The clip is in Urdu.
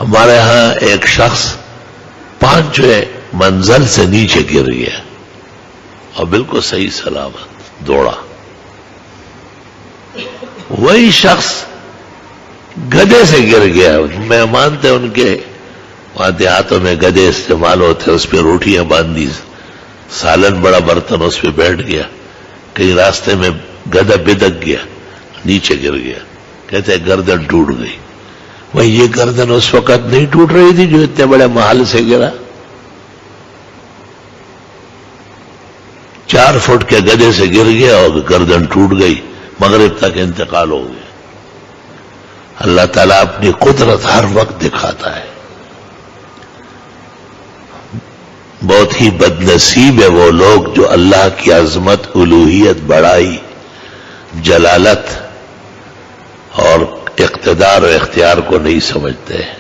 ہمارے ہاں ایک شخص 5ویں منزل سے نیچے گر گیا اور بالکل صحیح سلامت دوڑا. وہی شخص گدے سے گر گیا. میں مانتے ان کے وہاں دیہاتوں میں گدے استعمال ہوتے، اس پہ روٹیاں باندھی، سالن بڑا برتن، اس پہ بیٹھ گیا. کہیں راستے میں گدھا بدک گیا، نیچے گر گیا. کہتے ہیں گردن ٹوٹ گئی. بھائی یہ گردن اس وقت نہیں ٹوٹ رہی تھی جو اتنے بڑے محل سے گرا. 4 فٹ کے گدھے سے گر گیا اور گردن ٹوٹ گئی، مغرب تک انتقال ہو گیا. اللہ تعالیٰ اپنی قدرت ہر وقت دکھاتا ہے. بہت ہی بد نصیب ہے وہ لوگ جو اللہ کی عظمت، الوہیت، بڑائی، جلالت اور اقتدار و اختیار کو نہیں سمجھتے ہیں.